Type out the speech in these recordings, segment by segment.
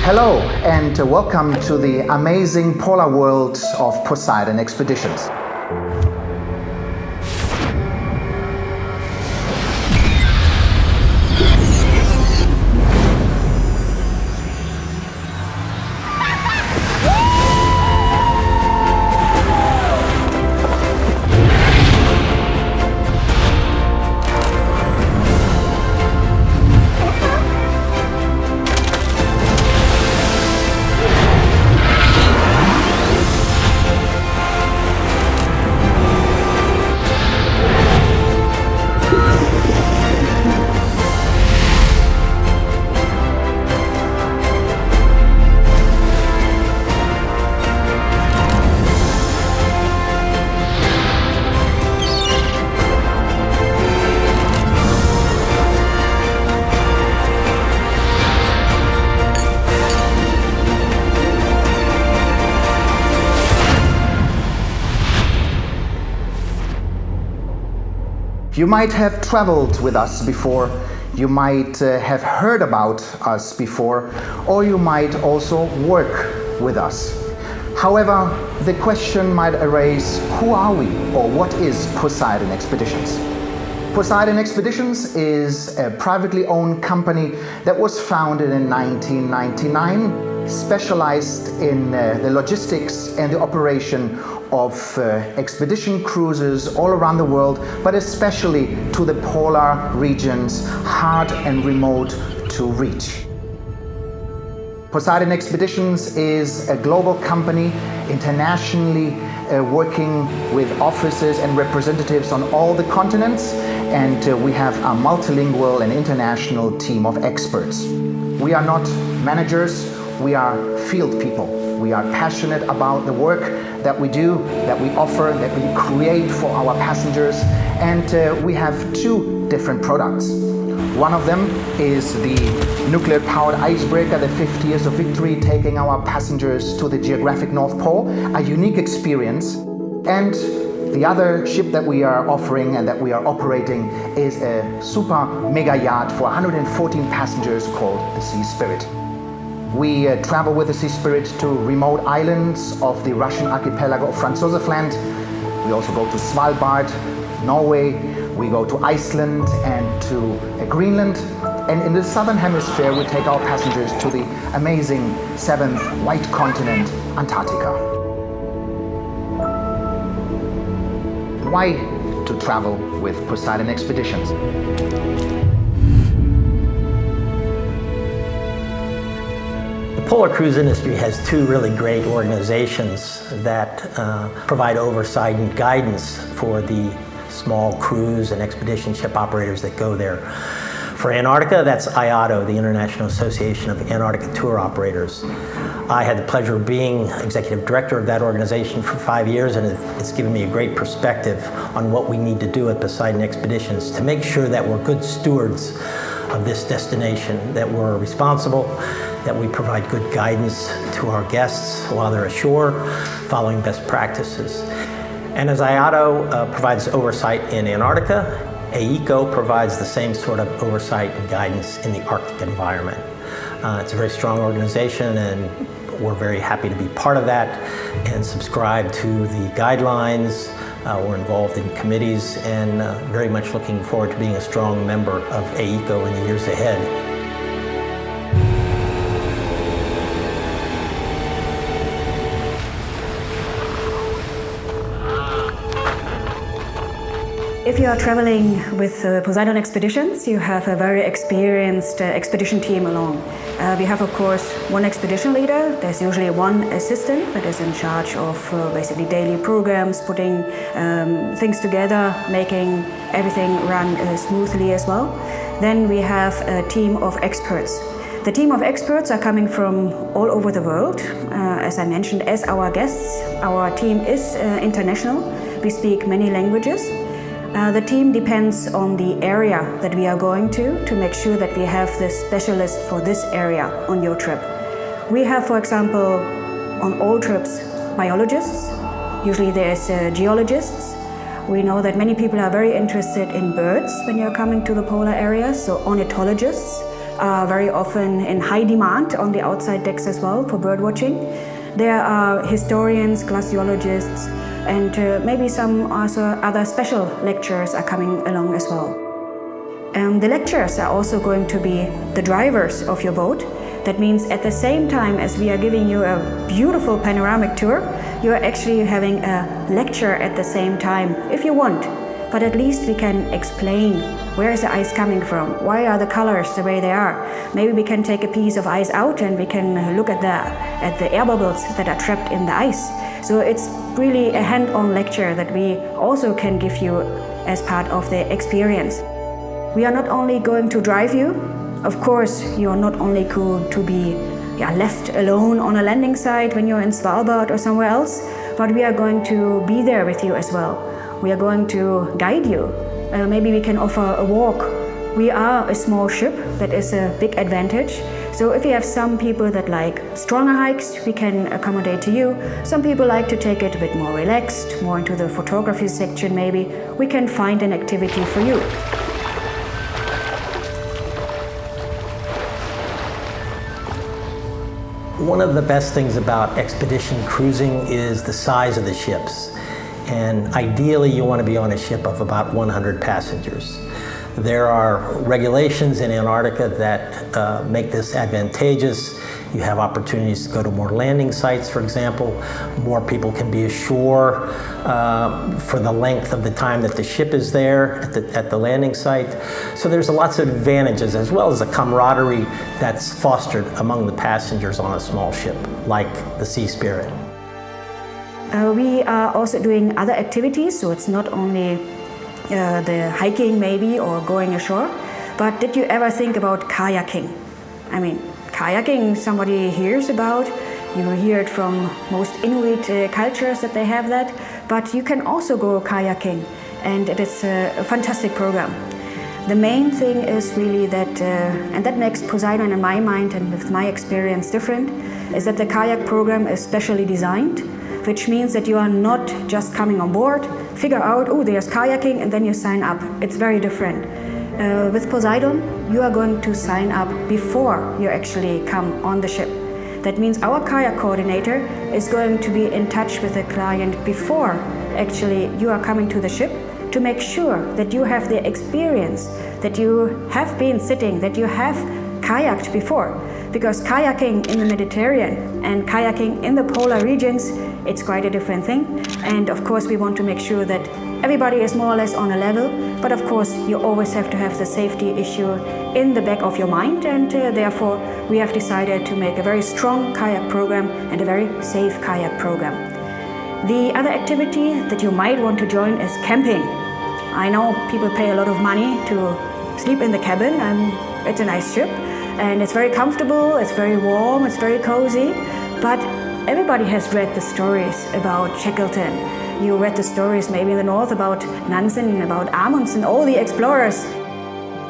Hello and welcome to the amazing polar world of Poseidon Expeditions. You might have traveled with us before, you might have heard about us before, or you might also work with us. However, the question might arise, who are we, or what is Poseidon Expeditions? Poseidon Expeditions is a privately owned company that was founded in 1999, specialized in the logistics and the operation of expedition cruises all around the world, but especially to the polar regions, hard and remote to reach. Poseidon Expeditions is a global company, internationally working with offices and representatives on all the continents, and we have a multilingual and international team of experts. We are not managers, we are field people. We are passionate about the work that we do, that we offer, that we create for our passengers, and we have two different products. One of them is the nuclear-powered icebreaker, the 50 Years of Victory, taking our passengers to the geographic North Pole, a unique experience. And the other ship that we are offering and that we are operating is a super mega yacht for 114 passengers called the Sea Spirit. We travel with the Sea Spirit to remote islands of the Russian archipelago of Franz Josef Land. We also go to Svalbard, Norway. We go to Iceland and to Greenland. And in the southern hemisphere, we take our passengers to the amazing seventh white continent, Antarctica. Why to travel with Poseidon Expeditions? The polar cruise industry has two really great organizations that provide oversight and guidance for the small cruise and expedition ship operators that go there. For Antarctica, that's IAATO, the International Association of Antarctica Tour Operators. I had the pleasure of being executive director of that organization for 5 years, and it's given me a great perspective on what we need to do at Poseidon Expeditions to make sure that we're good stewards of this destination, that we're responsible, that we provide good guidance to our guests while they're ashore, following best practices. And as IAATO provides oversight in Antarctica, AECO provides the same sort of oversight and guidance in the Arctic environment. It's a very strong organization, and we're very happy to be part of that and subscribe to the guidelines. We're involved in committees and very much looking forward to being a strong member of AECO in the years ahead. If you are traveling with Poseidon Expeditions, you have a very experienced expedition team along. We have, of course, one expedition leader. There's usually one assistant that is in charge of basically daily programs, putting things together, making everything run smoothly as well. Then we have a team of experts. The team of experts are coming from all over the world. As I mentioned, as our guests, our team is international. We speak many languages. The team depends on the area that we are going to make sure that we have the specialist for this area on your trip. We have, for example, on all trips, biologists. Usually there's geologists. We know that many people are very interested in birds when you're coming to the polar area, so ornithologists. are very often in high demand on the outside decks as well for bird watching. There are historians, glaciologists, and maybe some also other special lecturers are coming along as well. The lecturers are also going to be the drivers of your boat. That means at the same time as we are giving you a beautiful panoramic tour, you are actually having a lecture at the same time, if you want. But at least we can explain where is the ice coming from, why are the colors the way they are. Maybe we can take a piece of ice out and we can look at the air bubbles that are trapped in the ice. So it's really a hand-on lecture that we also can give you as part of the experience. We are not only going to drive you. Of course, you are not only going to be left alone on a landing site when you're in Svalbard or somewhere else, but we are going to be there with you as well. We are going to guide you. Maybe we can offer a walk. We are a small ship, that is a big advantage. So if you have some people that like stronger hikes, we can accommodate to you. Some people like to take it a bit more relaxed, more into the photography section maybe. We can find an activity for you. One of the best things about expedition cruising is the size of the ships. And ideally, you want to be on a ship of about 100 passengers. There are regulations in Antarctica that make this advantageous. You have opportunities to go to more landing sites, for example. More people can be ashore for the length of the time that the ship is there at the landing site. So there's lots of advantages, as well as a camaraderie that's fostered among the passengers on a small ship, like the Sea Spirit. We are also doing other activities, so it's not only the hiking maybe or going ashore, but did you ever think about kayaking? I mean, kayaking somebody hears about, you hear it from most Inuit cultures that they have that, but you can also go kayaking, and it is a fantastic program. The main thing is really that, and that makes Poseidon in my mind and with my experience different, is that the kayak program is specially designed, which means that you are not just coming on board, figure out, oh, there's kayaking, and then you sign up. It's very different. With Poseidon, you are going to sign up before you actually come on the ship. That means our kayak coordinator is going to be in touch with the client before actually you are coming to the ship to make sure that you have the experience, that you have been sitting, that you have kayaked before. Because kayaking in the Mediterranean and kayaking in the polar regions, it's quite a different thing. And of course, we want to make sure that everybody is more or less on a level. But of course, you always have to have the safety issue in the back of your mind. And therefore, we have decided to make a very strong kayak program and a very safe kayak program. The other activity that you might want to join is camping. I know people pay a lot of money to sleep in the cabin, and it's a nice ship. And it's very comfortable, it's very warm, it's very cozy. But everybody has read the stories about Shackleton. You read the stories maybe in the north about Nansen, about Amundsen, all the explorers.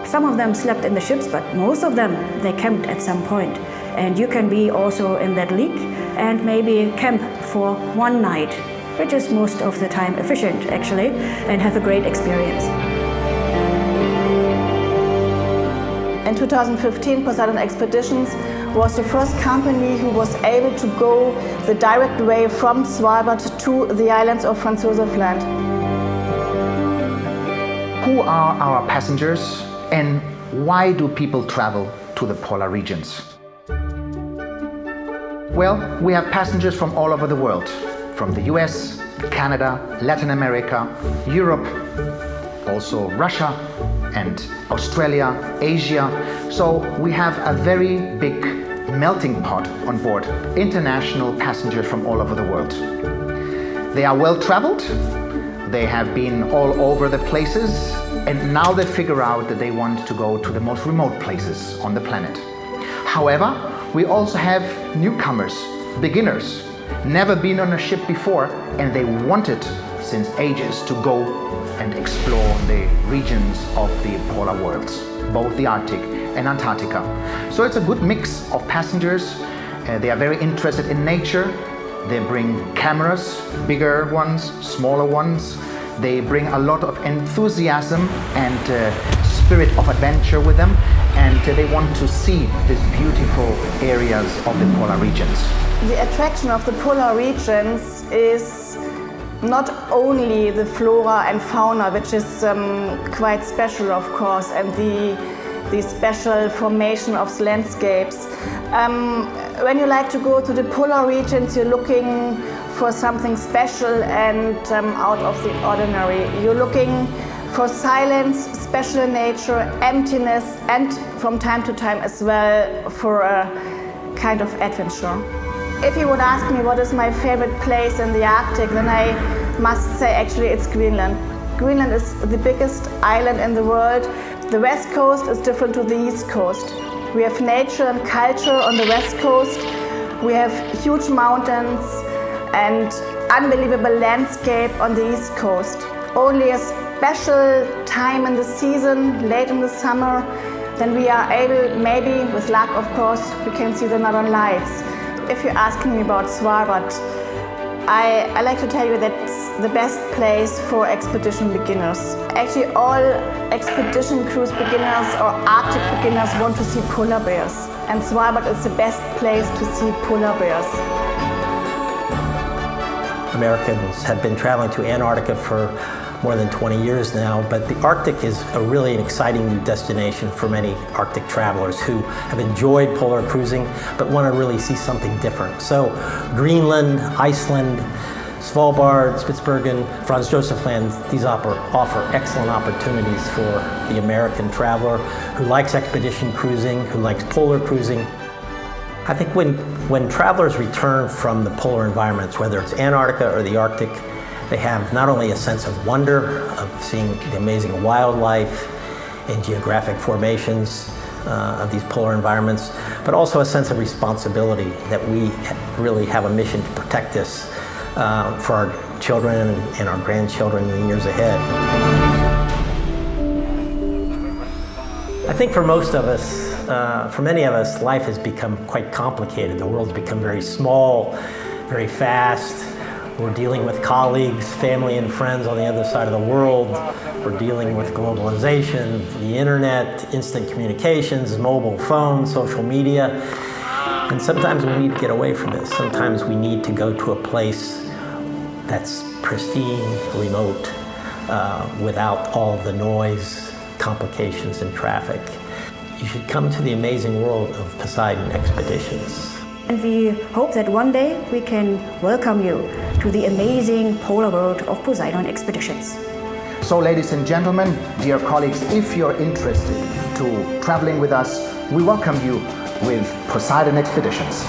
Some of them slept in the ships, but most of them, they camped at some point. And you can be also in that league and maybe camp for one night, which is most of the time efficient actually, and have a great experience. In 2015, Poseidon Expeditions was the first company who was able to go the direct way from Svalbard to the islands of Franz Josef Land. Who are our passengers and why do people travel to the polar regions? Well, we have passengers from all over the world, from the US, Canada, Latin America, Europe, also Russia, and Australia, Asia. So we have a very big melting pot on board, international passengers from all over the world. They are well traveled, they have been all over the places, and now they figure out that they want to go to the most remote places on the planet. However, we also have newcomers, beginners, never been on a ship before, and they wanted since ages to go and explore the regions of the polar worlds, both the Arctic and Antarctica. So it's a good mix of passengers. They are very interested in nature. They bring cameras, bigger ones, smaller ones. They bring a lot of enthusiasm and spirit of adventure with them. and they want to see these beautiful areas of the polar regions. The attraction of the polar regions is not only the flora and fauna, which is quite special, of course, and the special formation of landscapes. When you like to go to the polar regions, you're looking for something special and out of the ordinary. You're looking for silence, special nature, emptiness, and from time to time as well for a kind of adventure. If you would ask me what is my favorite place in the Arctic, then I must say actually it's Greenland. Greenland is the biggest island in the world. The west coast is different to the east coast. We have nature and culture on the west coast. We have huge mountains and unbelievable landscape on the east coast. Only a special time in the season, late in the summer, then we are able, maybe with luck of course, we can see the northern lights. If you're asking me about Svalbard, I like to tell you that it's the best place for expedition beginners. Actually, all expedition cruise beginners or Arctic beginners want to see polar bears. And Svalbard is the best place to see polar bears. Americans have been traveling to Antarctica for more than 20 years now, but the Arctic is really an exciting new destination for many Arctic travelers who have enjoyed polar cruising but want to really see something different. So Greenland, Iceland, Svalbard, Spitsbergen, Franz Josef Land, these offer excellent opportunities for the American traveler who likes expedition cruising, who likes polar cruising. I think when travelers return from the polar environments, whether it's Antarctica or the Arctic, they have not only a sense of wonder of seeing the amazing wildlife and geographic formations of these polar environments, but also a sense of responsibility that we really have a mission to protect this for our children and our grandchildren in the years ahead. I think for most of us, for many of us, life has become quite complicated. The world's become very small, very fast. We're dealing with colleagues, family and friends on the other side of the world. We're dealing with globalization, the internet, instant communications, mobile phones, social media. And sometimes we need to get away from this. Sometimes we need to go to a place that's pristine, remote, without all the noise, complications, and traffic. You should come to the amazing world of Poseidon Expeditions. And we hope that one day we can welcome you to the amazing polar world of Poseidon Expeditions. So ladies and gentlemen, dear colleagues, if you're interested to traveling with us, we welcome you with Poseidon Expeditions.